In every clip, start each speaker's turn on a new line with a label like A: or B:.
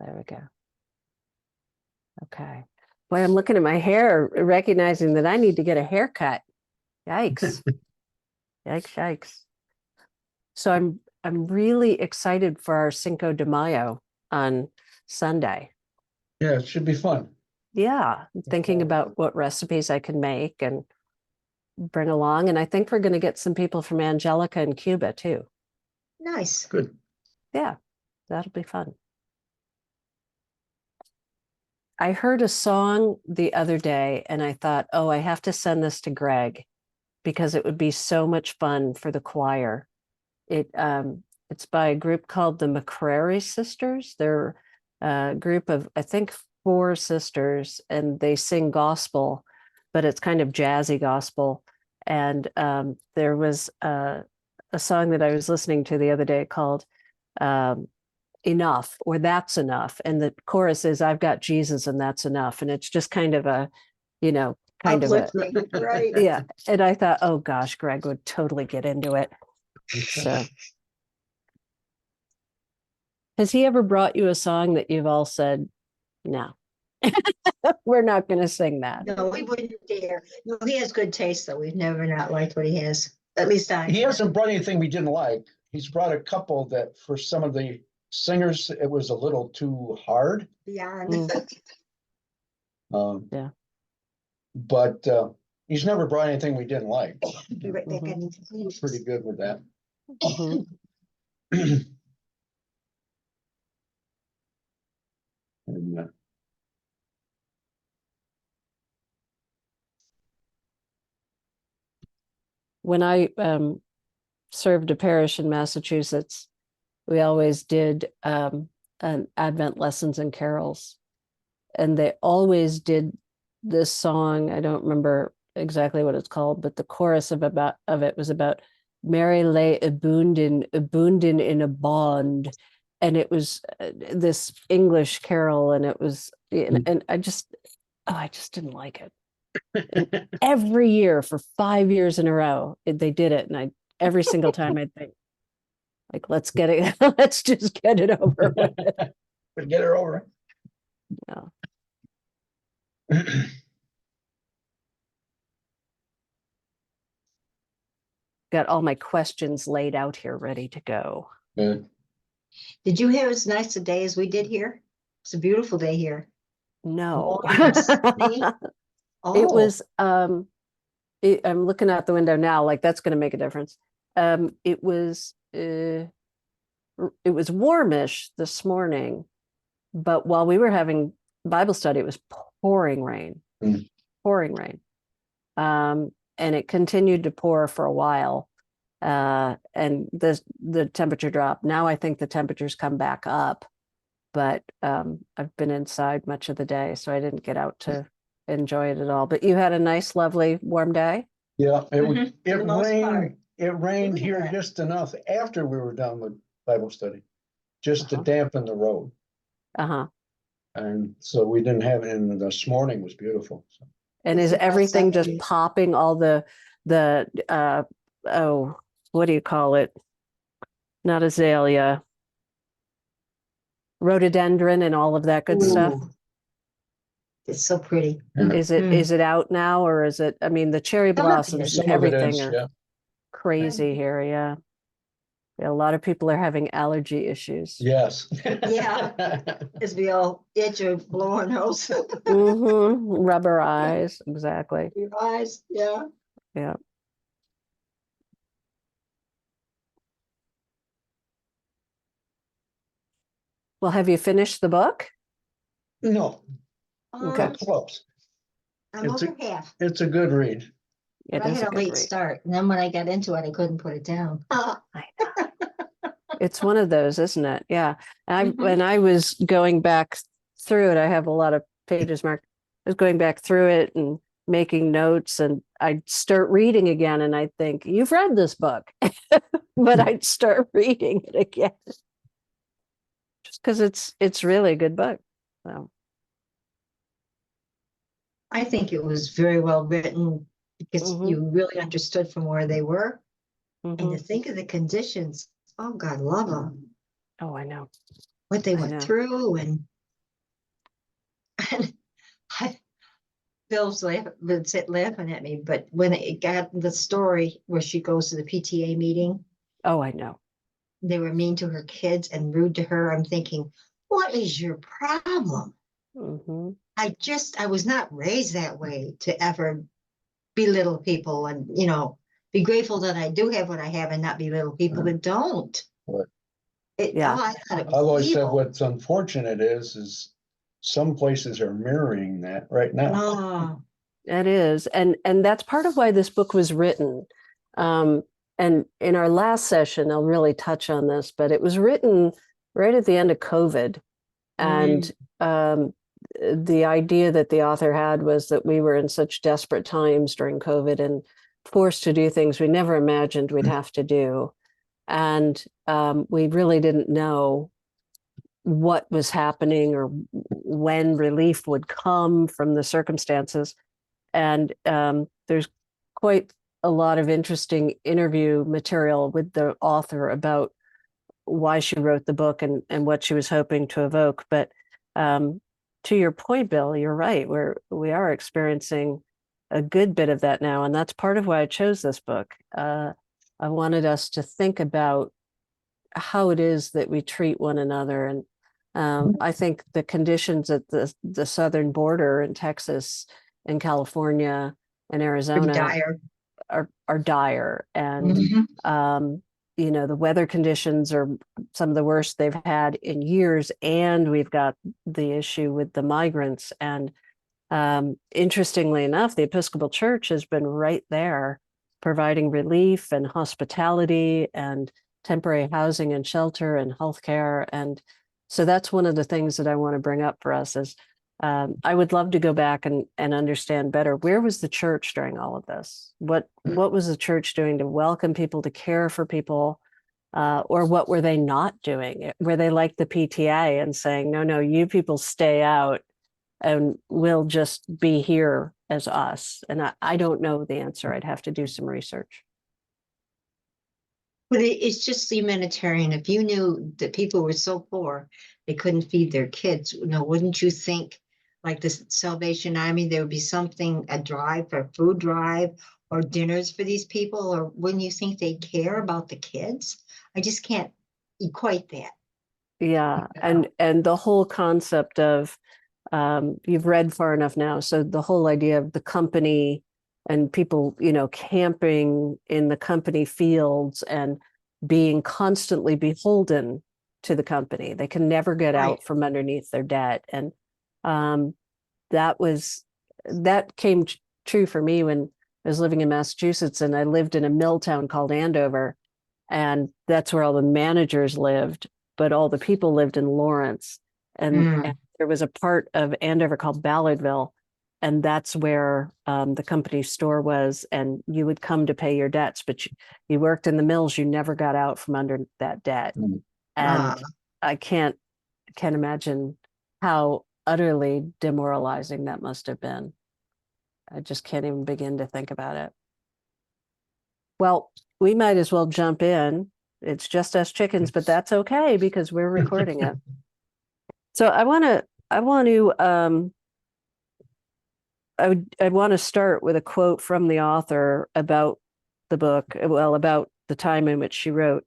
A: There we go. Okay. Boy, I'm looking at my hair, recognizing that I need to get a haircut. Yikes. Yikes, yikes. So I'm really excited for our Cinco de Mayo on Sunday.
B: Yeah, it should be fun.
A: Yeah, I'm thinking about what recipes I can make and bring along. And I think we're going to get some people from Angelica in Cuba too.
C: Nice.
B: Good.
A: Yeah, that'll be fun. I heard a song the other day and I thought, oh, I have to send this to Greg because it would be so much fun for the choir. It's by a group called the McCrary Sisters. They're a group of, I think, 4 sisters, and they sing gospel, but it's kind of jazzy gospel. And there was a song that I was listening to the other day called Enough, or That's Enough. And the chorus is, I've got Jesus and that's enough. And it's just kind of a, kind of a,
C: Right.
A: yeah. And I thought, oh gosh, Greg would totally get into it. So has he ever brought you a song that you've all said, no, we're not going to sing that?
C: No, we wouldn't dare. No, he has good taste, though. We've never not liked what he has. At least I.
B: He hasn't brought anything we didn't like. He's brought a couple that for some of the singers, it was a little too hard.
C: Beyond.
A: Yeah.
B: But he's never brought anything we didn't like.
C: Be right back
A: Mhm.
C: in.
B: He's pretty good with that.
A: Mhm.
B: And,
A: When I served a parish in Massachusetts, we always did an Advent lessons and carols, and they always did this song. I don't remember exactly what it's called, but the chorus of it was about Mary lay abunden in a bond, and it was this English carol, and it was, and I just didn't like it. And every year for 5 years in a row, they did it, and every single time I'd think, like, let's get it, let's just get it over with.
B: But get her over.
A: Yeah. Got all my questions laid out here, ready to go.
B: Good.
C: Did you hear as nice a day as we did here? It's a beautiful day here.
A: No.
C: Oh,
A: It was I'm looking out the window now, like that's going to make a difference. It was warmish this morning, but while we were having Bible study, it was pouring rain.
B: Mm.
A: Pouring rain. And it continued to pour for a while. And the temperature dropped. Now I think the temperatures come back up, but I've been inside much of the day, so I didn't get out to enjoy it at all. But you had a nice, lovely, warm day.
B: Yeah,
C: For the most part.
B: rained. It rained
C: Look at
B: here
C: that.
B: just enough after we were done with Bible study, just to
A: Uh-huh.
B: dampen the road.
A: Uh-huh.
B: And so we didn't have it, and this morning was beautiful. So.
A: And
C: It's
A: is
C: the best
A: everything just
C: Sunday.
A: popping, all the what do you call it? Not azalea, rhododendron and all of that good stuff.
C: Ooh. It's so pretty.
A: Is it out now, or is it, I mean, the cherry
C: Some of it
A: blossoms
C: is.
A: and
B: Some of it
A: everything
B: is,
A: are
B: yeah.
A: crazy here. Yeah. Yeah, a lot of people are having allergy issues.
B: Yes.
C: Yeah. As we all itch or blow our nose.
A: Rubber eyes, exactly.
C: Your eyes, yeah.
A: Yeah. Well, have you finished the book?
B: No,
A: Okay.
B: close.
C: I'm
B: It's a-
C: over half.
B: It's a good read.
A: It
C: I
A: is
C: had
A: a
C: a
A: good
C: late
A: read.
C: start, and then when I got into it, I couldn't put it down.
A: It's one of those, isn't it? Yeah.
C: Mhm.
A: When I was going back through it, I have a lot of pages marked. I was going back through it and making notes, and I'd start reading again, and I'd think, you've read this book, but I'd start reading it again. Just because it's really a good book. So
C: I think it was very well written because
A: Mhm.
C: you really understood from where they were. And to
A: mhm.
C: think of the conditions, oh God, love them.
A: Oh, I know.
C: what they
A: I know.
C: went through and I, Bill's laughing at me, but when it got the story where she goes to the PTA meeting,
A: Oh, I know.
C: they were mean to her kids and rude to her. I'm thinking, what is your problem?
A: Hmm.
C: I was not raised that way to ever belittle people and, be grateful that I do have what I have and not belittle people that don't.
B: Right.
A: Yeah.
C: I thought it
B: I've
C: was
B: always said
C: evil.
B: what's unfortunate is some places are mirroring that right now.
C: Oh,
A: It is. And that's part of why this book was written. Um, and in our last session, I'll really touch on this, but it was written right at the end of COVID. And the idea that the author had was that we were in such desperate times during COVID and forced to do things we never imagined we'd have to do. And we really didn't know what was happening or when relief would come from the circumstances. And there's quite a lot of interesting interview material with the author about why she wrote the book and what she was hoping to evoke. But to your point, Bill, you're right. We are experiencing a good bit of that now. And that's part of why I chose this book. I wanted us to think about how it is that we treat one another. And I think the conditions at the southern border in Texas and California and
C: pretty
A: Arizona
C: dire.
A: are dire. And
C: Mhm.
A: the weather conditions are some of the worst they've had in years, and we've got the issue with the migrants. And interestingly enough, the Episcopal Church has been right there providing relief and hospitality and temporary housing and shelter and healthcare. And so that's one of the things that I want to bring up for us is I would love to go back and understand better, where was the church during all of this? What was the church doing to welcome people, to care for people? Or what were they not doing? Were they like the PTA and saying, no, you people stay out and we'll just be here as us? And I don't know the answer. I'd have to do some research.
C: But it's just humanitarian. If you knew that people were so poor, they couldn't feed their kids, wouldn't you think like the Salvation Army, there would be something, a drive for food drive or dinners for these people? Or wouldn't you think they care about the kids? I just can't equate that.
A: Yeah. And the whole concept of you've read far enough now. So the whole idea of the company and people, camping in the company fields and being constantly beholden to the company. They can never get
C: Right.
A: out from underneath their debt. And um, that came true for me when I was living in Massachusetts, and I lived in a mill town called Andover. And that's where all the managers lived, but all the people lived in Lawrence. And there was a part of Andover called Ballardville, and that's where the company store was. And you would come to pay your debts, but you worked in the mills. You never got out from under that debt.
B: Mm.
A: And I can't imagine how utterly demoralizing that must have been. I just can't even begin to think about it. Well, we might as well jump in. It's just us chickens, but that's okay because we're recording it. So I want to start with a quote from the author about the book, about the time in which she wrote.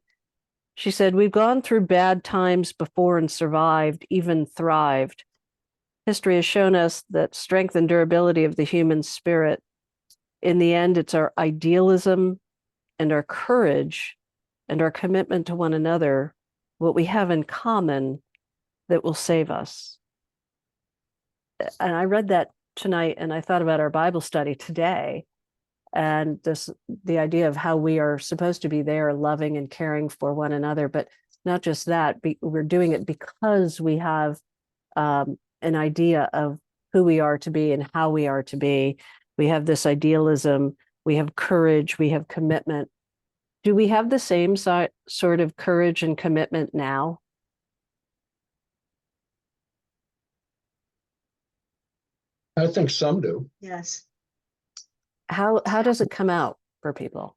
A: She said, "We've gone through bad times before and survived, even thrived. History has shown us that strength and durability of the human spirit, in the end, it's our idealism and our courage and our commitment to one another, what we have in common, that will save us." And I read that tonight and I thought about our Bible study today and the idea of how we are supposed to be there loving and caring for one another. But not just that, we're doing it because we have an idea of who we are to be and how we are to be. We have this idealism, we have courage, we have commitment. Do we have the same sort of courage and commitment now?
B: I think some do.
C: Yes.
A: How does it come out for people?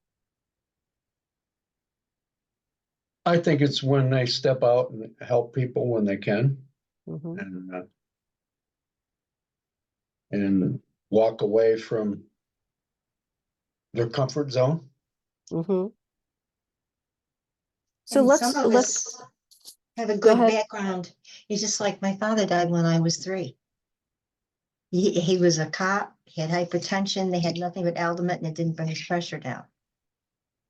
B: I think it's when they step out and help people when they can
A: Mhm.
B: and walk away from their comfort zone.
A: Mhm. So
C: And some of
A: let's
C: us have a
A: go
C: good
A: ahead.
C: background. It's just like my father died when I was 3. He was a cop, he had hypertension, they had nothing but Aldamett and it didn't bring his pressure down.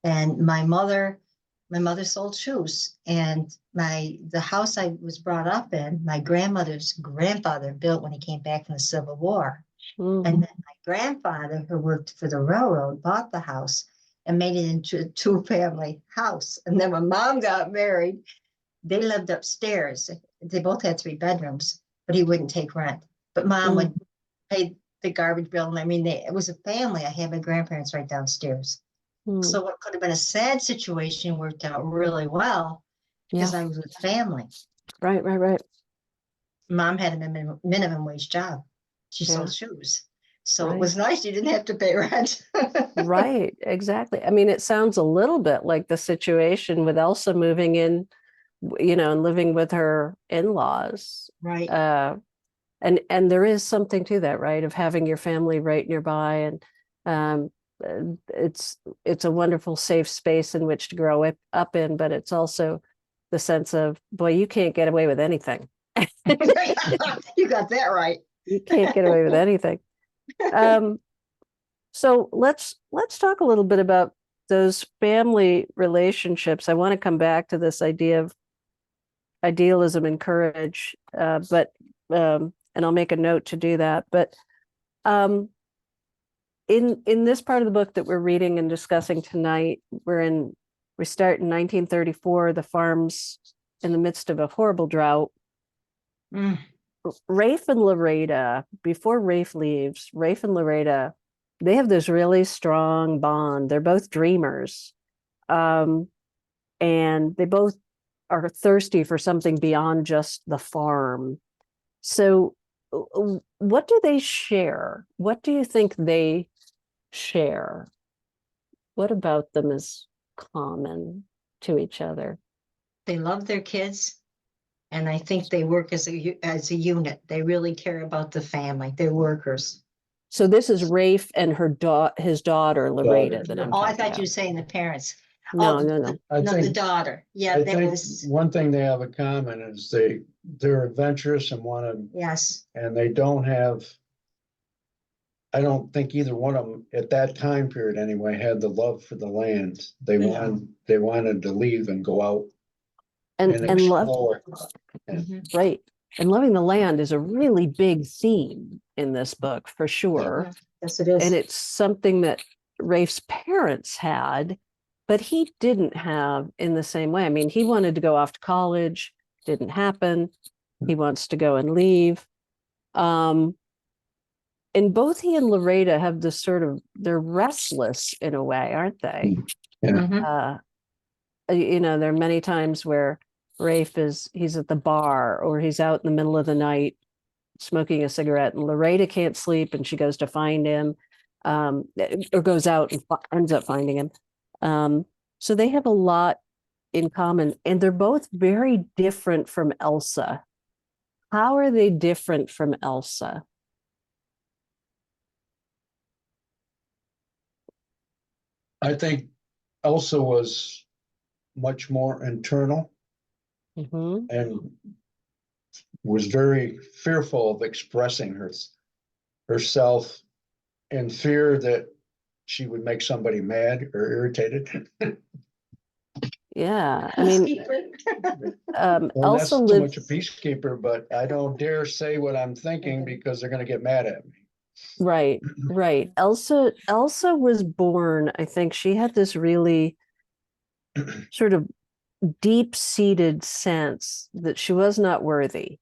C: And my mother sold shoes, and the house I was brought up in, my grandmother's grandfather built when he came back from the Civil War.
A: Mm.
C: And then my grandfather, who worked for the railroad, bought the house and made it into a 2-family house. And then when mom got married, they lived upstairs. They both had 3 bedrooms, but he wouldn't take rent. But mom would pay the garbage bill. And I mean, it was a family. I had my grandparents right downstairs.
A: Mm.
C: So what could have been a sad situation worked out really well because
A: Yeah.
C: I was with family.
A: Right.
C: Mom had a minimum wage job. She
A: Yeah.
C: sold shoes. So it
A: Right.
C: was nice. You didn't have to pay rent.
A: Right, exactly. I mean, it sounds a little bit like the situation with Elsa moving in, and living with her in-laws.
C: Right.
A: And there is something to that, right? Of having your family right nearby, and it's a wonderful safe space in which to grow up in, but it's also the sense of, boy, you can't get away with anything.
C: You got that right.
A: You can't get away with anything. So let's talk a little bit about those family relationships. I want to come back to this idea of idealism and courage, but and I'll make a note to do that. But in this part of the book that we're reading and discussing tonight, we start in 1934. The farm's in the midst of a horrible drought.
C: Mm.
A: Rafe and Loretta, before Rafe leaves, Rafe and Loretta, they have this really strong bond. They're both dreamers. And they both are thirsty for something beyond just the farm. So what do they share? What do you think they share? What about them is common to each other?
C: They love their kids. And I think they work as a unit. They really care about the family. They're workers.
A: So this is Rafe and his daughter Loretta that I'm
C: Oh, I
A: talking
C: thought
A: about.
C: you were saying the parents.
A: No,
C: Oh,
A: no.
B: I
C: no, the
B: think,
C: daughter. Yeah,
B: I
C: that
B: think
C: was,
B: one thing they have in common is they're adventurous and
C: yes.
B: and they don't have. I don't think either one of them at that time period anyway had the love for the land. They
C: No.
B: wanted to leave and go out
A: And
B: and
A: love,
B: explore.
C: Mhm.
A: right. And loving the land is a really big theme in this book, for sure.
C: Yeah, yes, it is.
A: And it's something that Rafe's parents had, but he didn't have in the same way. I mean, he wanted to go off to college, didn't happen. He wants to go and leave. And both he and Loretta have this sort of, they're restless in a way, aren't they?
B: Yeah.
C: Mhm.
A: There are many times where Rafe he's at the bar or he's out in the middle of the night smoking a cigarette, and Loretta can't sleep and she goes to find him, or goes out and ends up finding him. So they have a lot in common, and they're both very different from Elsa. How are they different from Elsa?
B: I think Elsa was much more internal
A: Mm-hmm.
B: and was very fearful of expressing herself in fear that she would make somebody mad or irritated.
A: Yeah, I mean,
B: Well, that's
A: Elsa
B: too much a
A: lives,
B: peacekeeper, but I don't dare say what I'm thinking because they're gonna get mad at me.
A: right. Elsa was born, I think she had this really sort of deep-seated sense that she was not worthy,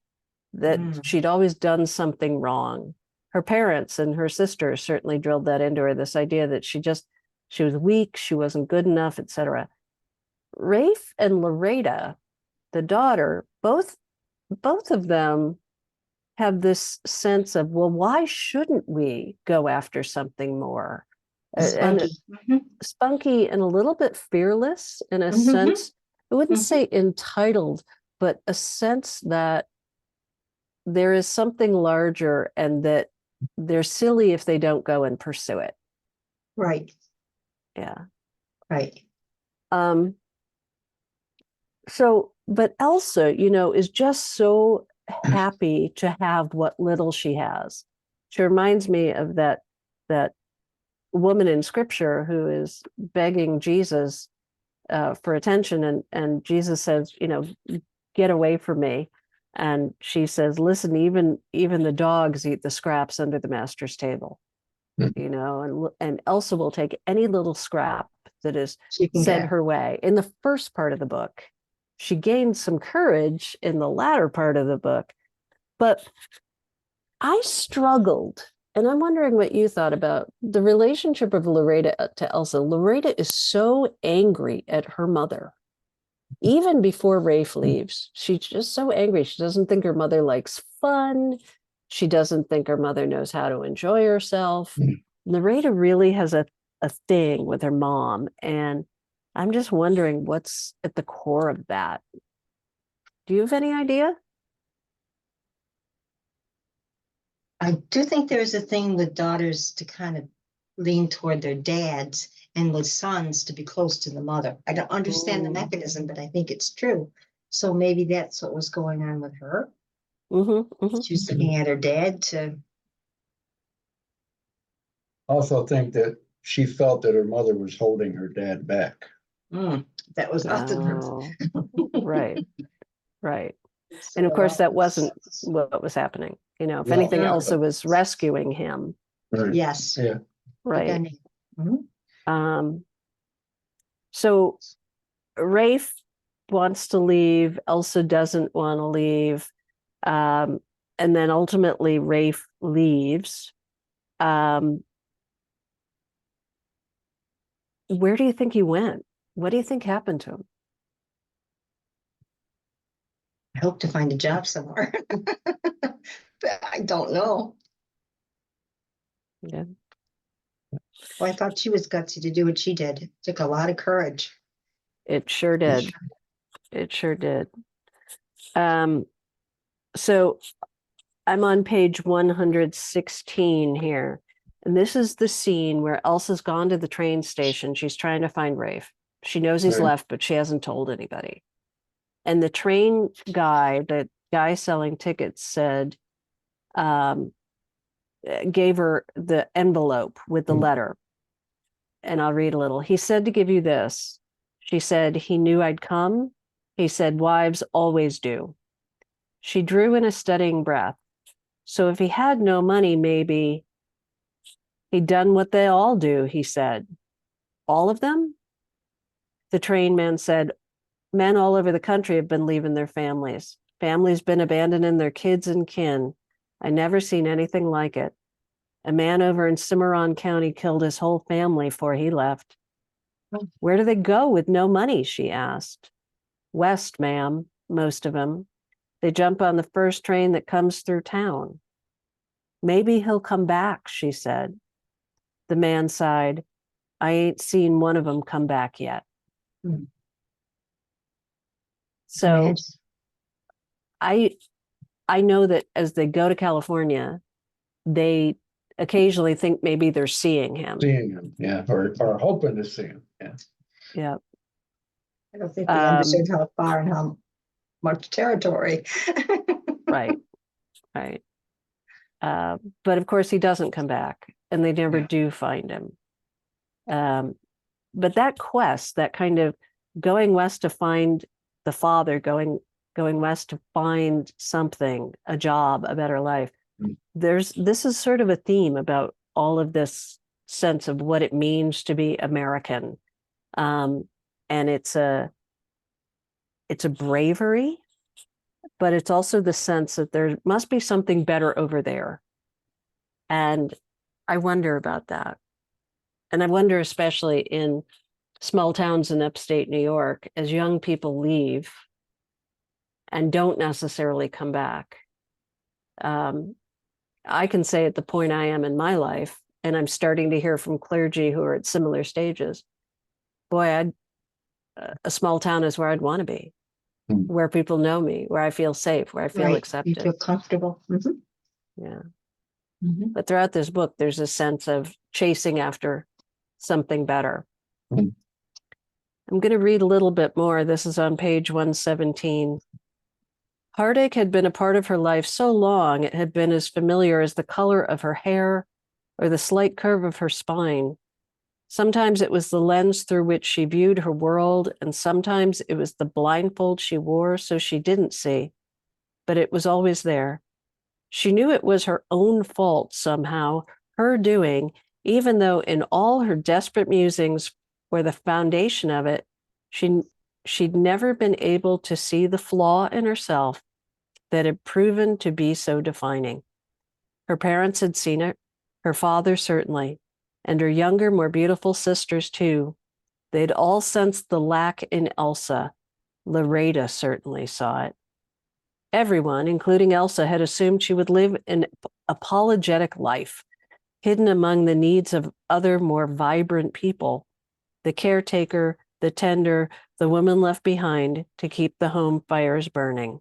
A: that she'd always done something wrong. Her parents and her sisters certainly drilled that into her, this idea that she was weak, she wasn't good enough, etc. Rafe and Loretta, the daughter, both of them have this sense of, well, why shouldn't we go after something more? And
C: Spunky. Mhm.
A: spunky and a little bit fearless in a
C: Mhm.
A: sense I wouldn't
C: Mhm.
A: say entitled, but a sense that there is something larger and that they're silly if they don't go and pursue it.
C: Right,
A: Yeah.
C: right.
A: Um, so, but Elsa, is just so happy to have what little she has. She reminds me of that woman in scripture who is begging Jesus for attention, and Jesus says, get away from me. And she says, listen, even the dogs eat the scraps under the master's table. And Elsa will take any little scrap that is
C: She can
A: sent
C: get,
A: her way. In the first part of the book, she gained some courage in the latter part of the book, but I struggled, and I'm wondering what you thought about the relationship of Loretta to Elsa. Loretta is so angry at her mother. Even before Rafe leaves, she's just so angry. She doesn't think her mother likes fun. She doesn't think her mother knows how to enjoy herself.
B: Mm.
A: Loretta really has a thing with her mom. And I'm just wondering what's at the core of that. Do you have any idea?
C: I do think there's a thing with daughters to kind of lean toward their dads and with sons to be close to the mother. I don't understand the
A: Mm.
C: mechanism, but I think it's true. So maybe that's what was going on with her.
A: Mm-hmm.
C: She was looking at her dad to,
B: Also think that she felt that her mother was holding her dad back.
C: that was not
A: Oh, right, right. And of
C: So,
A: course, that wasn't what was happening. If
B: No.
A: anything,
C: Yeah.
A: Elsa was rescuing him,
B: Right.
C: yes.
B: Yeah.
A: right?
C: Mhm.
A: So Rafe wants to leave, Elsa doesn't want to leave. And then ultimately Rafe leaves. Where do you think he went? What do you think happened to him?
C: I hope to find a job somewhere. But I don't know.
A: Yeah,
C: Well, I thought she was gutsy to do what she did. It took a lot of courage.
A: it sure did. It sure did. So I'm on page 116 here. And this is the scene where Elsa's gone to the train station. She's trying to find Rafe. She knows he's
B: Right.
A: left, but she hasn't told anybody. And the train guy, the guy selling tickets, said, gave her the envelope with the letter. And I'll read a little. He said to give you this. She said, he knew I'd come. He said, wives always do. She drew in a steadying breath. So if he had no money, maybe he'd done what they all do, he said. All of them? The train man said, men all over the country have been leaving their families. Families been abandoning their kids and kin. I never seen anything like it. A man over in Cimarron County killed his whole family before he left. Where do they go with no money? She asked. West, ma'am, most of them. They jump on the first train that comes through town. Maybe he'll come back, she said. The man sighed. I ain't seen one of them come back yet.
C: Hmm.
A: So
C: Imagine.
A: I know that as they go to California, they occasionally think maybe they're seeing him.
B: Seeing him, yeah, or hoping to see him, yeah.
A: Yeah.
C: I don't think they understood how far and how much territory.
A: Right. Right. But of course, he doesn't come back, and they never
B: Yeah.
A: do find him. But that quest, that kind of going west to find the father, going west to find something, a job, a better life.
B: Mm.
A: This is sort of a theme about all of this sense of what it means to be American, and it's a bravery, but it's also the sense that there must be something better over there. And I wonder about that. And I wonder, especially in small towns in upstate New York, as young people leave and don't necessarily come back. I can say at the point I am in my life, and I'm starting to hear from clergy who are at similar stages, boy, a small town is where I'd want to be,
B: Hmm.
A: where people know me, where I feel safe, where I feel
C: Right, you
A: accepted.
C: feel comfortable. Mhm,
A: Yeah.
C: mhm.
A: But throughout this book, there's a sense of chasing after something better.
B: Hmm.
A: I'm going to read a little bit more. This is on page 117. Heartache had been a part of her life so long it had been as familiar as the color of her hair or the slight curve of her spine. Sometimes it was the lens through which she viewed her world, and sometimes it was the blindfold she wore so she didn't see. But it was always there. She knew it was her own fault somehow, her doing, even though in all her desperate musings were the foundation of it, she'd never been able to see the flaw in herself that had proven to be so defining. Her parents had seen it, her father certainly, and her younger, more beautiful sisters too. They'd all sensed the lack in Elsa. Loretta certainly saw it. Everyone, including Elsa, had assumed she would live an apologetic life, hidden among the needs of other, more vibrant people, the caretaker, the tender, the woman left behind to keep the home fires burning.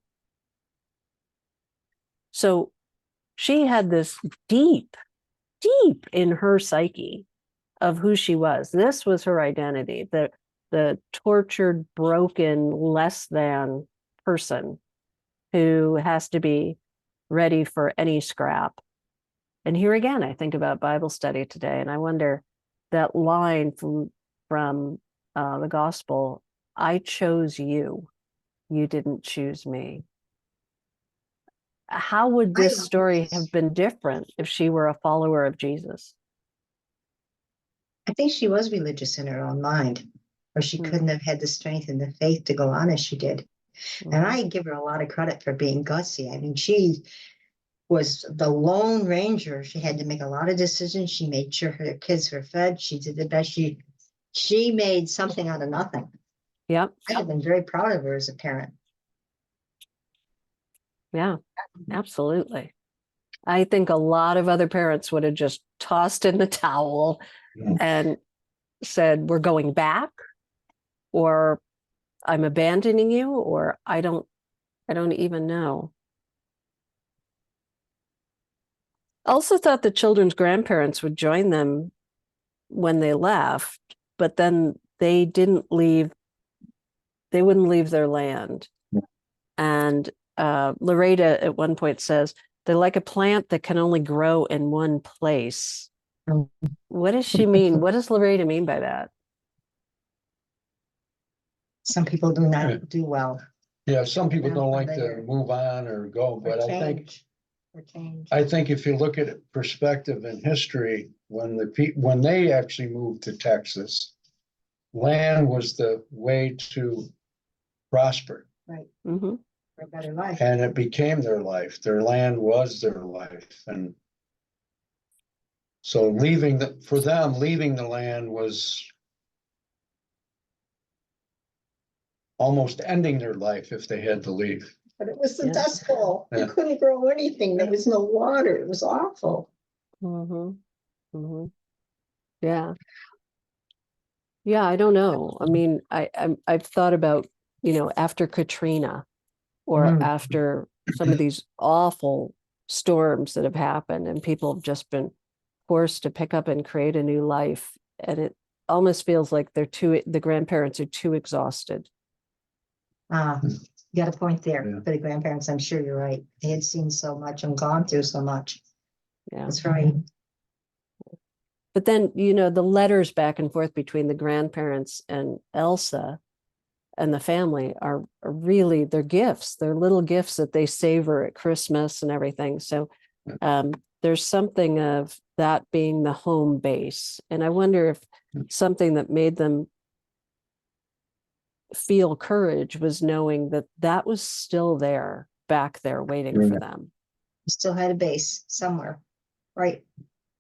A: So she had this deep in her psyche of who she was. This was her identity, the tortured, broken, less than person who has to be ready for any scrap. And here again, I think about Bible study today, and I wonder that line from the gospel, I chose you, you didn't choose me. How would this story have been different if she were a follower of Jesus?
C: I think she was religious in her own mind, or she
A: Mm.
C: couldn't have had the strength and the faith to go on as she did. And
A: Mhm.
C: I give her a lot of credit for being gutsy. I mean, she was the lone ranger. She had to make a lot of decisions. She made sure her kids were fed. She did the best. She made something out of nothing.
A: Yep.
C: I have been very proud of her as a parent.
A: Yeah, absolutely. I think a lot of other parents would have just tossed in the towel
B: Yeah.
A: and said, we're going back, or I'm abandoning you, or I don't even know. Also thought the children's grandparents would join them when they left, but then they wouldn't leave their land.
B: Yeah.
A: And Loretta at one point says, they're like a plant that can only grow in one place.
C: Mm.
A: What does she mean? What does Loretta mean by that?
C: Some people do
B: Yeah.
C: not do well.
B: Yeah, some people don't like
C: There.
B: to move on or go,
C: Or
B: but
C: change.
B: I think if you look at it perspective in history, when when they actually moved to Texas, land was the way to prosper,
A: Mm-hmm.
C: For a better life.
B: and it became their life. Their land was their life, and so leaving the land was almost ending their life if they had to leave.
C: But it was the
A: Yeah.
C: Dust Bowl.
B: Yeah.
C: You couldn't grow anything. There was no water. It was awful.
A: Mm-hmm. Mm-hmm. Yeah. Yeah, I don't know. I mean, I've thought about, after Katrina or
C: Mm.
A: after some of these awful storms that have happened, and people have just been forced to pick up and create a new life. And it almost feels like the grandparents are too exhausted.
C: You got a point there.
B: Yeah.
C: For the grandparents, I'm sure you're right. They had seen so much and gone through so much.
A: Yeah.
C: That's right.
A: But then, the letters back and forth between the grandparents and Elsa and the family are really, they're gifts. They're little gifts that they savor at Christmas and everything. So there's something of that being the home base. And I wonder if something that made them feel courage was knowing that that was still there, back there waiting for
B: Yeah.
A: them.
C: You still had a base somewhere. Right.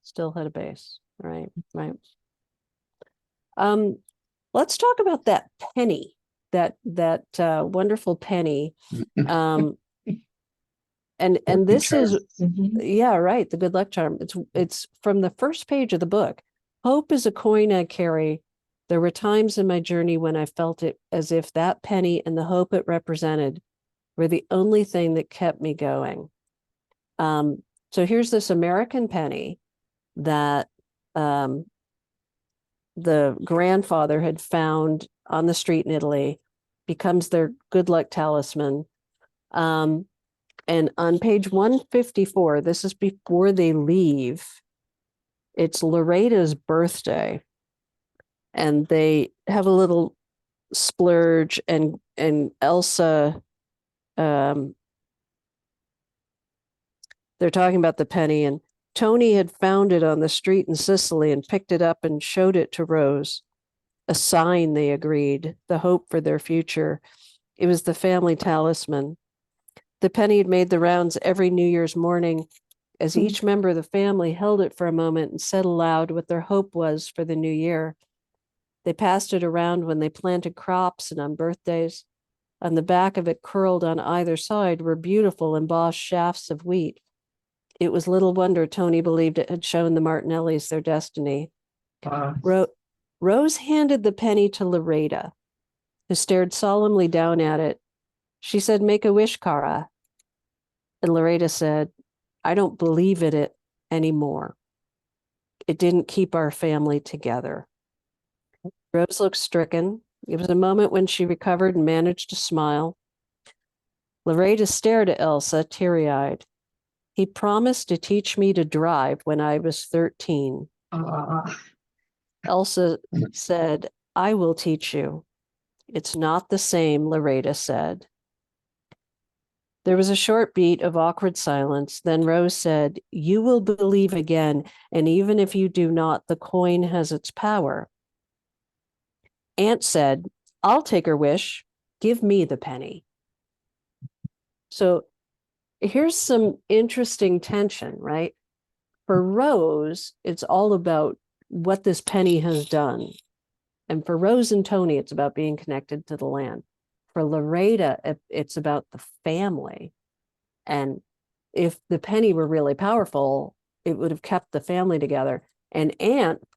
A: Still had a base. Right. Let's talk about that penny, that wonderful penny. And this is, yeah, right, the good luck charm. It's from the first page of the book. Hope is a coin I carry There were times in my journey when I felt it as if that penny and the hope it represented were the only thing that kept me going. So here's this American penny that the grandfather had found on the street in Italy, becomes their good luck talisman. And on page 154, this is before they leave, it's Loreda's birthday. And they have a little splurge, and Elsa, they're talking about the penny, and Tony had found it on the street in Sicily and picked it up and showed it to Rose. A sign, they agreed, the hope for their future. It was the family talisman. The penny had made the rounds every New Year's morning as each member of the family held it for a moment and said aloud what their hope was for the new year. They passed it around when they planted crops and on birthdays. On the back of it, curled on either side, were beautiful embossed shafts of wheat. It was little wonder Tony believed it had shown the Martinellis their destiny. Rose handed the penny to Loretta, who stared solemnly down at it. She said, "Make a wish, Cara." And Loretta said, "I don't believe in it anymore. It didn't keep our family together." Rose looked stricken. It was a moment when she recovered and managed to smile. Loretta stared at Elsa, teary-eyed. "He promised to teach me to drive when I was 13. Elsa said, "I will teach you." "It's not the same," Loretta said. There was a short beat of awkward silence. Then Rose said, "You will believe again, and even if you do not, the coin has its power." Aunt said, "I'll take her wish. Give me the penny." So here's some interesting tension, right? For Rose, it's all about what this penny has done. And for Rose and Tony, it's about being connected to the land. For Loretta, it's about the family. And if the penny were really powerful, it would have kept the family together. And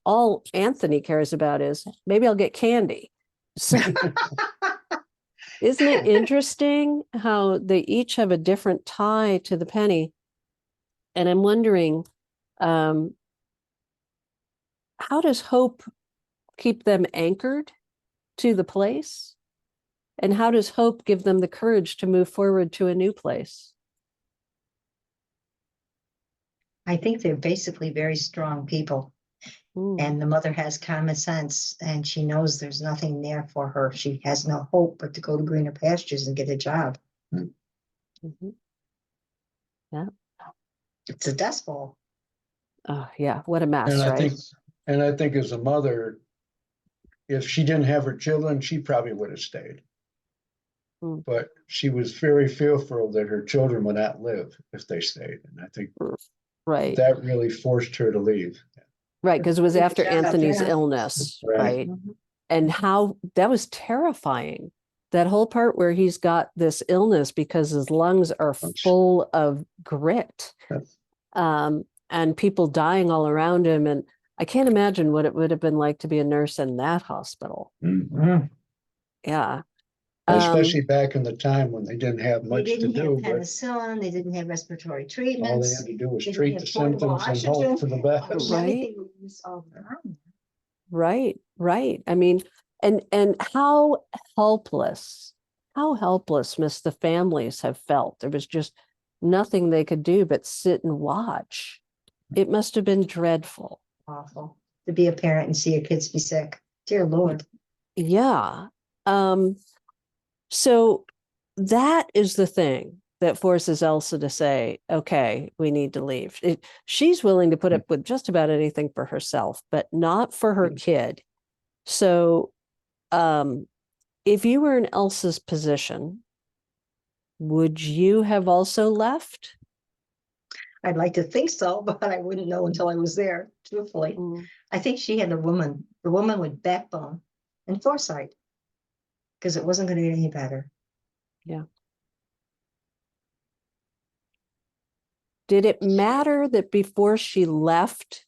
A: all Anthony cares about is, maybe I'll get candy. So isn't it interesting how they each have a different tie to the penny? And I'm wondering, how does hope keep them anchored to the place? And how does hope give them the courage to move forward to a new place?
C: I think they're basically very strong people. And the mother has common sense, and she knows there's nothing there for her. She has no hope but to go to greener pastures and get a job.
A: Mm-hmm. Yeah.
C: It's a dust bowl.
A: Oh, yeah. What a mess,
B: And
A: right?
B: I think as a mother, if she didn't have her children, she probably would have stayed. But she was very fearful that her children would not live if they stayed. And I think
A: right,
B: that really forced her to leave.
A: right, because it was
C: Good
A: after
C: job,
A: Anthony's
C: yeah.
A: illness,
B: Right.
A: right? And how that was terrifying. That whole part where he's got this illness because his lungs are full of grit, and people dying all around him. And I can't imagine what it would have been like to be a nurse in that hospital.
B: Mhm.
A: Yeah.
B: Especially back in the time when they didn't have
C: They
B: much to
C: didn't have
B: do, but
C: penicillin, they didn't have respiratory
B: all they
C: treatments.
B: had to do was
C: They didn't
B: treat
C: have
B: the
C: portable
B: symptoms and hope for the best.
A: Right.
C: Everything was all done.
A: Right, right. I mean, and how helpless must the families have felt? There was just nothing they could do but sit and watch. It must have been dreadful.
C: Awful to be a parent and see your kids be sick. Dear Lord.
A: Yeah. So that is the thing that forces Elsa to say, okay, we need to leave. She's willing to put up with just about anything for herself, but not for her kid. So if you were in Elsa's position, would you have also left?
C: I'd like to think so, but I wouldn't know until I was there, truthfully. I think she had the woman with backbone and foresight, because it wasn't going to get any better.
A: Yeah. Did it matter that before she left,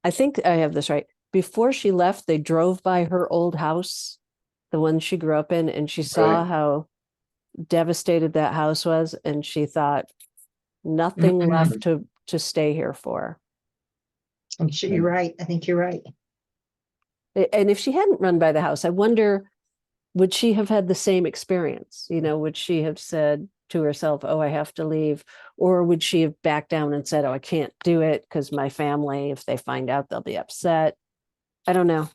A: I think I have this right, before she left, they drove by her old house, the one she grew up in, and she saw
B: Right.
A: how devastated that house was, and she thought nothing
C: Mhm.
A: left to stay here for.
C: I'm sure you're right. I think you're right.
A: And if she hadn't run by the house, I wonder, would she have had the same experience? You know, would she have said to herself, oh, I have to leave? Or would she have backed down and said, oh, I can't do it because my family, if they find out, they'll be upset. I don't know.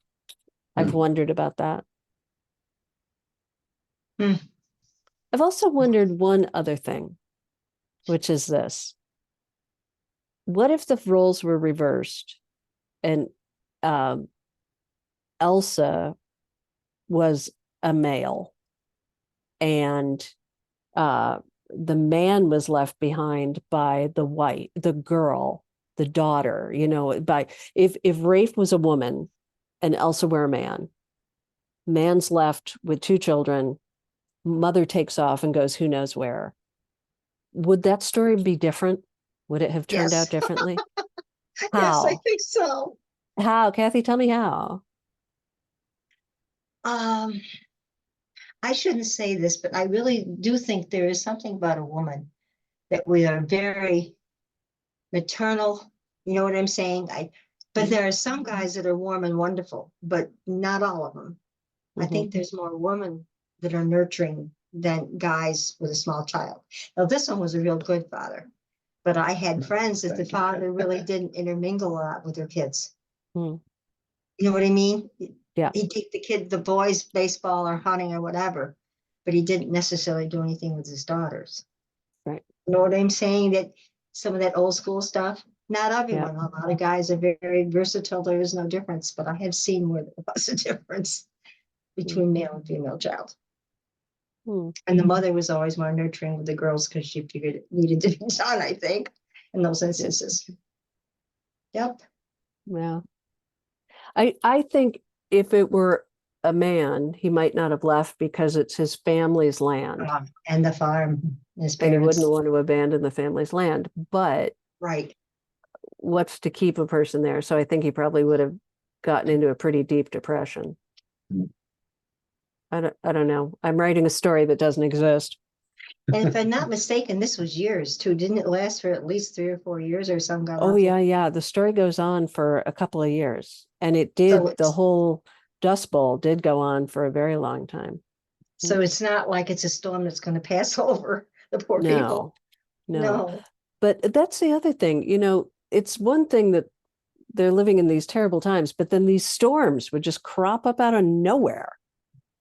A: I've wondered about that.
C: Hmm.
A: I've also wondered one other thing, which is this. What if the roles were reversed and Elsa was a male and the man was left behind by the girl, the daughter, you know, by if Rafe was a woman and Elsa were a man, man's left with 2 children, mother takes off and goes who knows where. Would that story be different? Would it have turned
C: Yes.
A: out differently?
C: Yes, I
A: How?
C: think so.
A: How, Kathy? Tell me how.
C: Um, I shouldn't say this, but I really do think there is something about a woman that we are very maternal. You know what I'm saying? But there are some guys that are warm and wonderful, but not all of them. I
A: Mhm.
C: think there's more women that are nurturing than guys with a small child. Now, this one was a real good father, but I had friends that the
B: Thank you.
C: father really didn't intermingle a lot with their kids.
A: Hmm.
C: You know what I mean?
A: Yeah.
C: He'd take the boys baseball or hunting or whatever, but he didn't necessarily do anything with his daughters.
A: Right.
C: You know what I'm saying? That some of that old school stuff, not everyone, a lot of guys are very versatile. There is no difference, but I have seen where there was a difference between male and female child.
A: Hmm.
C: And the mother was always more nurturing with the girls because she figured it needed to be done, I think, in those instances. Yep.
A: Yeah. I think if it were a man, he might not have left because it's his family's land
C: And the farm, his
A: and he
C: parents.
A: wouldn't want to abandon the family's land. But
C: Right.
A: what's to keep a person there? So I think he probably would have gotten into a pretty deep depression. I don't know. I'm writing a story that doesn't exist.
C: And if I'm not mistaken, this was years too. Didn't it last for at least 3 or 4 years or some got
A: Oh
C: awful?
A: yeah. The story goes on for a couple of years. And it
C: So
A: did, the
C: it's
A: whole Dust Bowl did go on for a very long time.
C: so it's not like it's a storm that's going to pass over the poor people.
A: No.
C: No.
A: But that's the other thing, you know, it's one thing that they're living in these terrible times, but then these storms would just crop up out of nowhere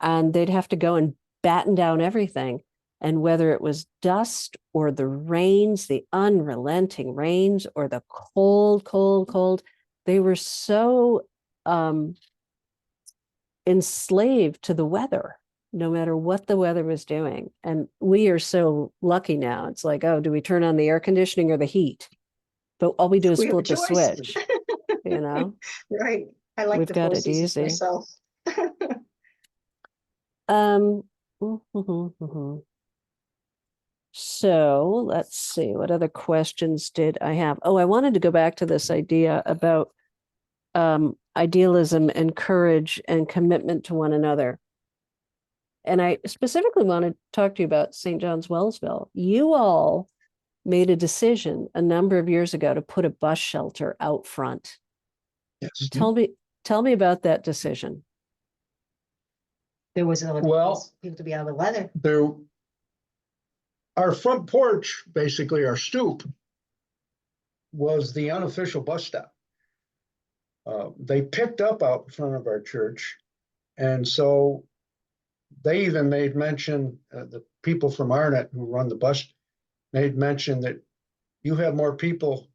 A: and they'd have to go and batten down everything. And whether it was dust or the rains, the unrelenting rains, or the cold, they were so enslaved to the weather, no matter what the weather was doing. And we are so lucky now. It's like, oh, do we turn on the air conditioning or the heat? But all we do is
C: We have a
A: flip a
C: choice.
A: switch, you know?
C: Right. I like
A: We've
C: the
A: got
C: four
A: it
C: seasons
A: easy.
C: myself.
A: Um, so let's see, what other questions did I have? Oh, I wanted to go back to this idea about idealism and courage and commitment to one another. And I specifically want to talk to you about St. John's Wellsville. You all made a decision a number of years ago to put a bus shelter out front.
B: Yes.
A: Tell me about that decision.
C: There was a
B: Well,
C: people to be out of the weather.
B: There, our front porch, basically our stoop, was the unofficial bus stop. They picked up out in front of our church, and so they even made mention, the people from Arnett who run the bus made mention that you have more people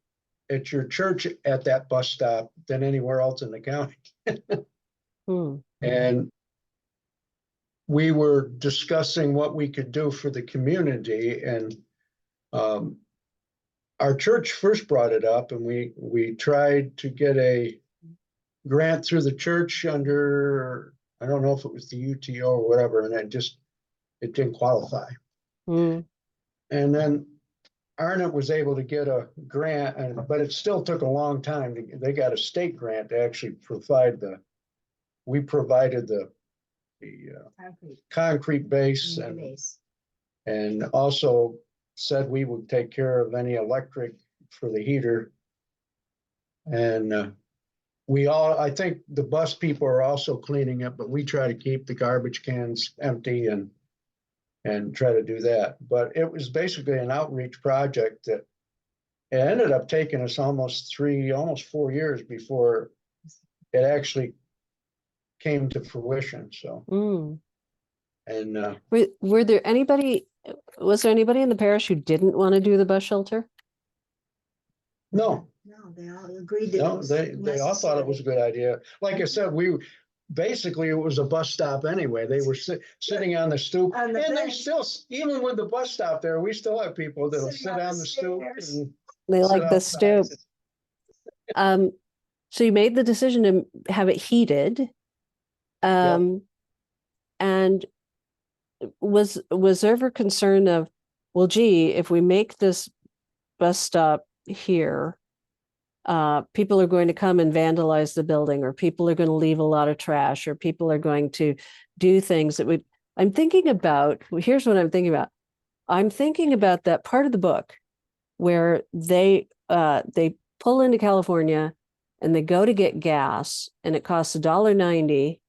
B: at your church at that bus stop than anywhere else in the county.
A: Hmm.
B: And we were discussing what we could do for the community, and our church first brought it up, and we tried to get a grant through the church under, I don't know if it was the UTO or whatever, and it didn't qualify.
A: Hmm.
B: And then Arnott was able to get a grant, but it still took a long time. They got a state grant to actually provide we provided the
C: Concrete,
B: concrete base
C: base.
B: and also said we would take care of any electric for the heater. And I think the bus people are also cleaning up, but we try to keep the garbage cans empty and try to do that. But it was basically an outreach project that it ended up taking us almost 4 years before it actually came to fruition. So,
A: Mm.
B: and
A: Was there anybody in the parish who didn't want to do the bus shelter?
B: no,
C: No, they all agreed that it
B: no,
C: was
B: they all thought it was a good idea. Like I said, basically it was a bus stop anyway. They were sitting on the stoop,
C: On the
B: and they
C: bench.
B: still, even with the bus stop there, we still have people that'll
C: Sitting
B: sit
C: on the
B: on the stoop
C: stairs.
B: and
A: They
B: sit
A: like the
B: outside.
A: stoop. So you made the decision to have it heated. And was there ever concern of, well, gee, if we make this bus stop here, people are going to come and vandalize the building, or people are going to leave a lot of trash, or people are going to do things that would, here's what I'm thinking about. I'm thinking about that part of the book where they pull into California and they go to get gas and it costs $1.90,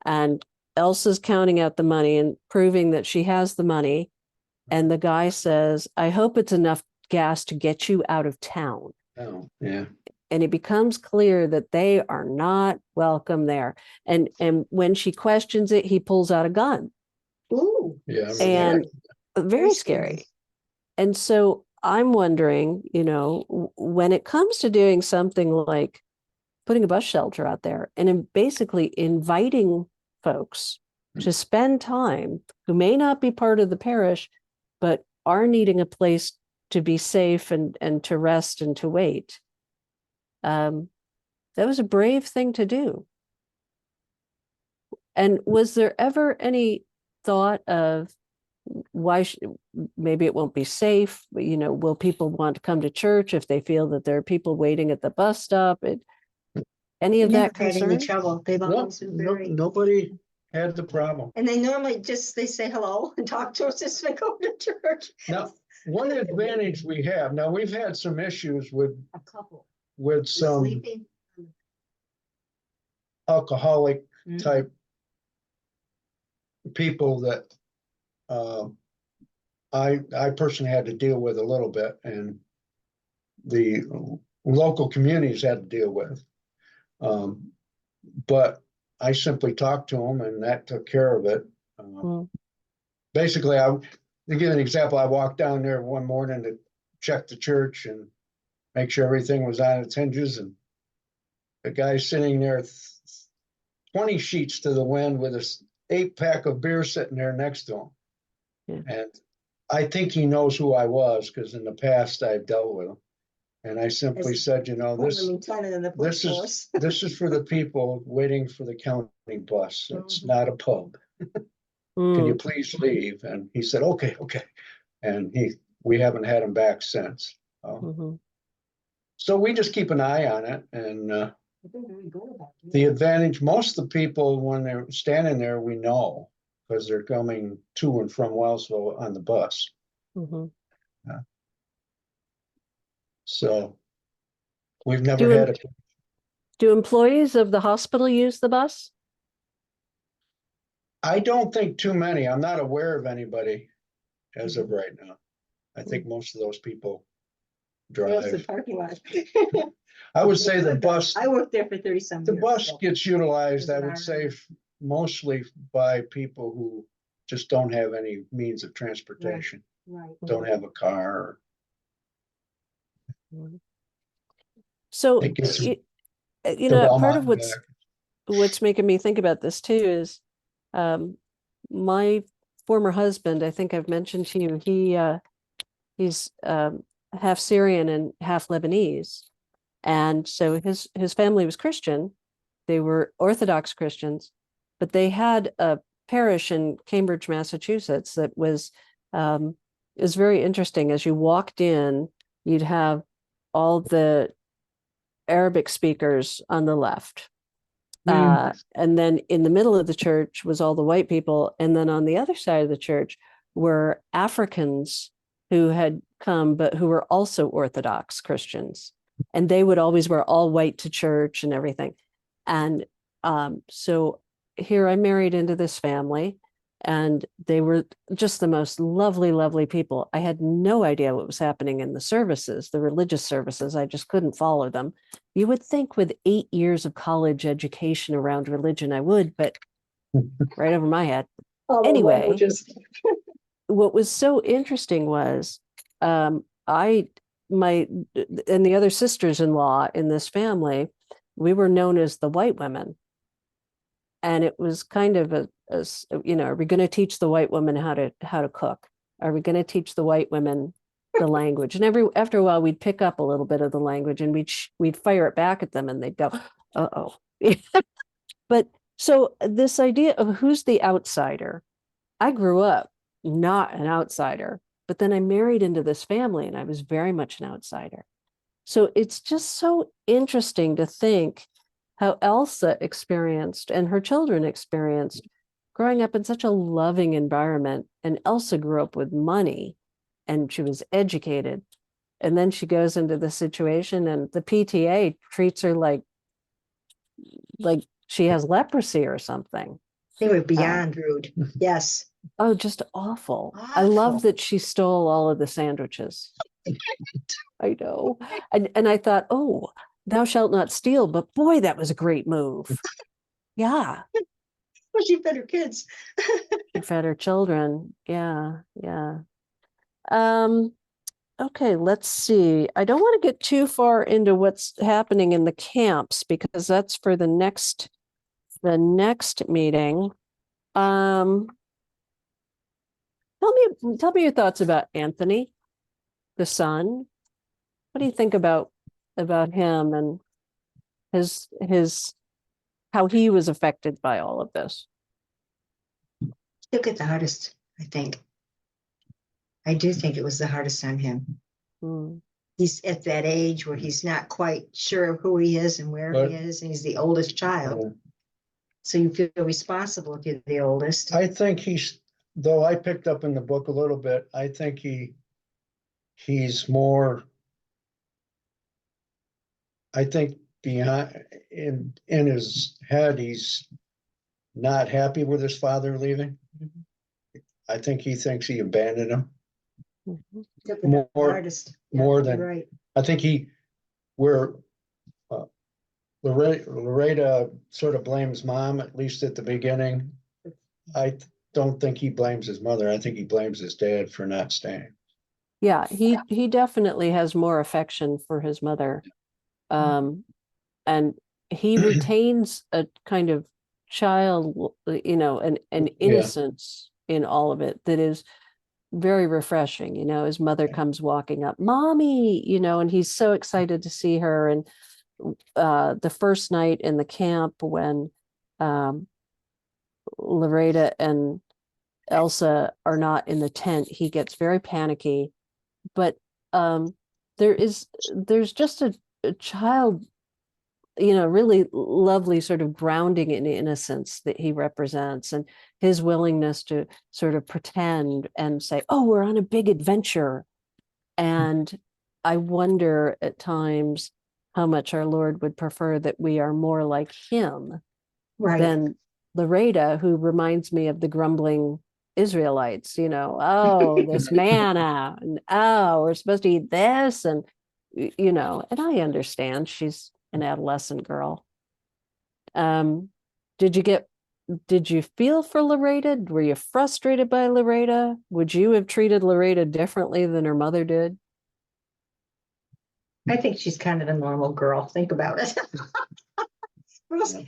A: and Elsa's counting out the money and proving that she has the money. And the guy says, I hope it's enough gas to get you out of town.
B: Oh, yeah.
A: And it becomes clear that they are not welcome there. And when she questions it, he pulls out a gun.
C: Ooh.
B: Yeah. I remember
A: And
B: that.
A: very scary. And so I'm wondering, when it comes to doing something like putting a bus shelter out there and basically inviting folks to spend time who may not be part of the parish, but are needing a place to be safe and to rest and to wait. That was a brave thing to do. And was there ever any thought of maybe it won't be safe, but, will people want to come to church if they feel that there are people waiting at the bus stop? Any of that
C: Never had any
A: concern?
C: trouble. They've
B: No,
C: always been very.
B: nobody had the problem.
C: And they normally they say hello and talk to us as we go to church.
B: Now, one advantage we have, now we've had some issues with
C: A couple.
B: some
C: Sleeping.
B: alcoholic
C: Mhm.
B: type people that I personally had to deal with a little bit, and the local communities had to deal with. But I simply talked to them, and that took care of it. Basically, to give an example, I walked down there one morning to check the church and make sure everything was on its hinges, and the guy sitting there 20 sheets to the wind with a 8-pack of beer sitting there next to him.
A: Yeah.
B: And I think he knows who I was, because in the past I've dealt with him. And I simply said, this is for the people waiting for the county bus. It's not a pub. Can you please leave? And he said, okay. And we haven't had him back since. So we just keep an eye on it. And the advantage, most of the people, when they're standing there, we know, because they're coming to and from Wellsville on the bus. So we've never had a.
A: Do employees of the hospital use the bus?
B: I don't think too many. I'm not aware of anybody as of right now. I think most of those people drive.
C: The parking lot.
B: I would say the bus.
C: I worked there for 30-some years.
B: The bus gets utilized, I
C: Doesn't
B: would say,
C: matter.
B: mostly by people who just don't have any means of transportation.
C: Right.
B: Don't have a car.
A: So,
B: It gets to
A: part of
B: Belmont and
A: what's making me think about this too is my former husband, I think I've mentioned to you, he's half Syrian and half Lebanese. And so his family was Christian. They were Orthodox Christians, but they had a parish in Cambridge, Massachusetts that was is very interesting. As you walked in, you'd have all the Arabic speakers on the left. And then in the middle of the church was all the white people. And then on the other side of the church were Africans who had come, but who were also Orthodox Christians. And they would always wear all white to church and everything. And so here I married into this family, and they were just the most lovely, lovely people. I had no idea what was happening in the services, the religious services. I just couldn't follow them. You would think with 8 years of college education around religion, I would, but right over my head.
C: All the
A: Anyway.
C: languages.
A: What was so interesting was my and the other sisters-in-law in this family, we were known as the white women. And it was kind of are we going to teach the white women how to cook? Are we going to teach the white women the language? And after a while, we'd pick up a little bit of the language, and we'd fire it back at them, and they'd go, "Uh-oh." But so this idea of who's the outsider, I grew up not an outsider, but then I married into this family, and I was very much an outsider. So it's just so interesting to think how Elsa experienced and her children experienced growing up in such a loving environment. And Elsa grew up with money, and she was educated. And then she goes into the situation, and the PTA treats her like she has leprosy or something.
C: They were beyond rude. Yes.
A: Oh, just awful. I love that she stole all of the sandwiches. I know. And I thought, oh, thou shalt not steal, but boy, that was a great move. Yeah.
C: Well, she fed her kids.
A: She fed her children. Yeah, yeah. Okay, let's see. I don't want to get too far into what's happening in the camps, because that's for the next meeting. Tell me your thoughts about Anthony, the son. What do you think about him and his how he was affected by all of this?
C: Took it the hardest, I think. I do think it was the hardest on him. He's at that age where he's not quite sure of who he is and where he is, and he's the oldest child. So you feel responsible if you're the oldest.
B: I think though I picked up in the book a little bit, I think he's more, I think behind in his head, he's not happy with his father leaving. I think he thinks he abandoned him.
C: Took it the hardest.
B: More
C: you're
B: than
C: right.
B: I think Loretta sort of blames mom, at least at the beginning. I don't think he blames his mother. I think he blames his dad for not staying.
A: Yeah, he definitely has more affection for his mother. And he retains a kind of child, an innocence in all of it that is very refreshing. His mother comes walking up, "Mommy," and he's so excited to see her. And the first night in the camp when Loretta and Elsa are not in the tent, he gets very panicky. But there's just a child, really lovely sort of grounding in innocence that he represents, and his willingness to sort of pretend and say, "Oh, we're on a big adventure." And I wonder at times how much our Lord would prefer that we are more like him than Loretta, who reminds me of the grumbling Israelites, "Oh, this manna, and oh, we're supposed to eat this," and and I understand she's an adolescent girl. Did you feel for Loretta? Were you frustrated by Loretta? Would you have treated Loretta differently than her mother did?
C: I think she's kind of a normal girl. Think about it.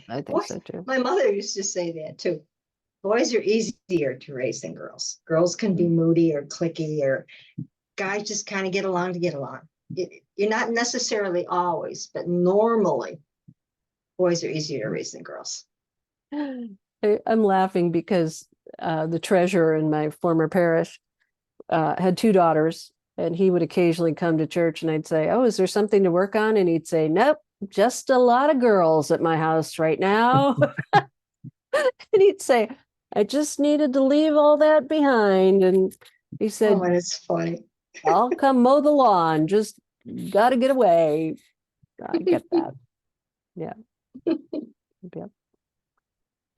A: I think so too.
C: My mother used to say that too. Boys are easier to raise than girls. Girls can be moody or cliquey, or guys just kind of get along to get along. You're not necessarily always, but normally boys are easier to raise than girls.
A: I'm laughing because the treasurer in my former parish had two daughters, and he would occasionally come to church, and I'd say, "Oh, is there something to work on?" And he'd say, "Nope, just a lot of girls at my house right now." And he'd say, "I just needed to leave all that behind." And he said,
C: Oh, and it's funny.
A: "I'll come mow the lawn, just got to get away." I get that. Yeah. Yep.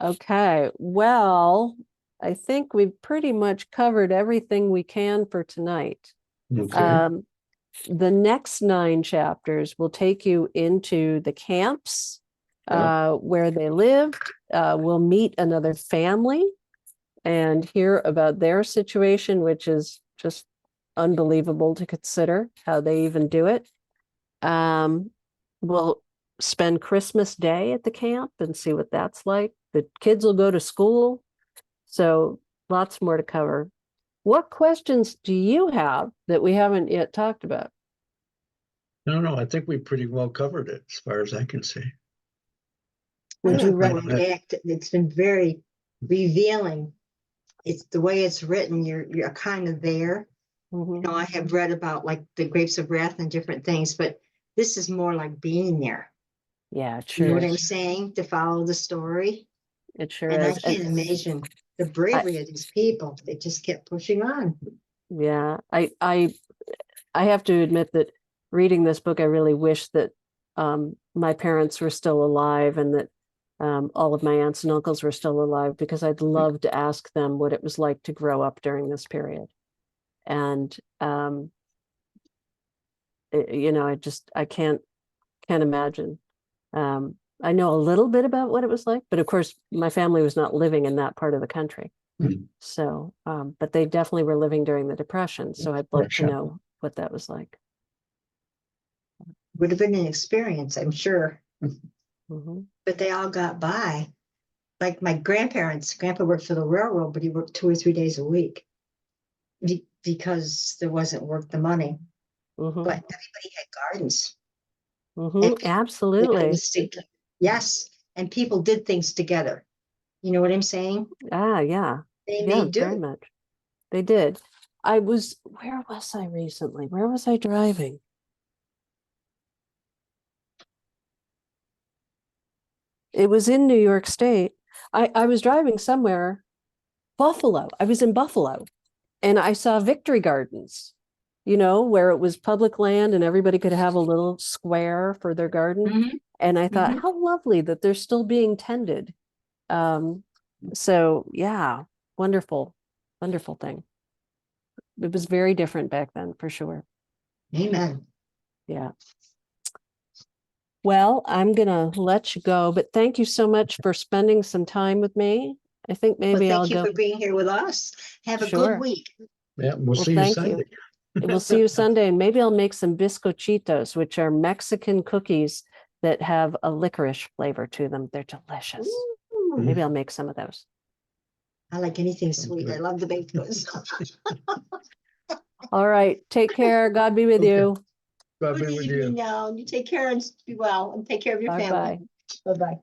A: Okay, well, I think we've pretty much covered everything we can for tonight.
B: Okay,
A: The next 9 chapters will take you into the camps where they lived. We'll meet another family and hear about their situation, which is just unbelievable to consider how they even do it. We'll spend Christmas Day at the camp and see what that's like. The kids will go to school. So lots more to cover. What questions do you have that we haven't yet talked about?
B: no, I think we pretty well covered it as far as I can see.
A: Would you
C: It's been very revealing. It's the way it's written, you're kind of there.
A: Mhm.
C: You know, I have read about like the grapes of wrath and different things, but this is more like being there.
A: Yeah, it
C: You know
A: sure
C: what I'm
A: is.
C: saying? To follow the story.
A: It sure
C: And I
A: is.
C: can't imagine the bravery of these people. They just kept pushing on.
A: Yeah, I have to admit that reading this book, I really wish that my parents were still alive and that all of my aunts and uncles were still alive, because I'd love to ask them what it was like to grow up during this period. And you know, I can't imagine. I know a little bit about what it was like, but of course, my family was not living in that part of the country.
B: Mhm.
A: So, but they definitely were living during the Depression. So I'd like to
B: Depression.
A: know what that was like.
C: Would have been an experience, I'm sure.
A: Mhm.
C: But they all got by. Like my grandpa worked for the railroad, but he worked 2 or 3 days a week because there wasn't worth the money.
A: Mhm.
C: But everybody had gardens.
A: Mhm.
C: And people
A: Absolutely.
C: yes, and people did things together. You know what I'm saying?
A: Ah, yeah.
C: They
A: Yeah,
C: made
A: very
C: do.
A: much. They did. Where was I recently? Where was I driving? It was in New York State. I was driving somewhere, Buffalo. I was in Buffalo, and I saw Victory Gardens, you know, where it was public land and everybody could have a little square for their garden.
C: Mhm,
A: And I thought,
C: mhm.
A: how lovely that they're still being tended. Um, so yeah, wonderful, wonderful thing. It was very different back then, for sure.
C: Amen.
A: Yeah. Well, I'm gonna let you go, but thank you so much for spending some time with me. I think
C: Well,
A: maybe I'll
C: thank you
A: go.
C: for being here with us. Have a good
A: Sure.
C: week.
B: Yeah, we'll
A: Well,
B: see you
A: thank you.
B: Sunday.
A: We'll see you Sunday, and maybe I'll make some bizcochitos, which are Mexican cookies that have a licorice flavor to them. They're delicious.
C: Ooh,
A: Maybe I'll make some of those.
C: I like anything
B: Sounds
C: sweet. I
B: good.
C: love the baked goods.
A: All right. Take care. God be with
B: Okay.
A: you.
B: God
C: Good
B: be with
C: evening
B: you.
C: now. You take care and be well and take care of your
A: Bye
C: family.
A: bye.
C: Bye-bye.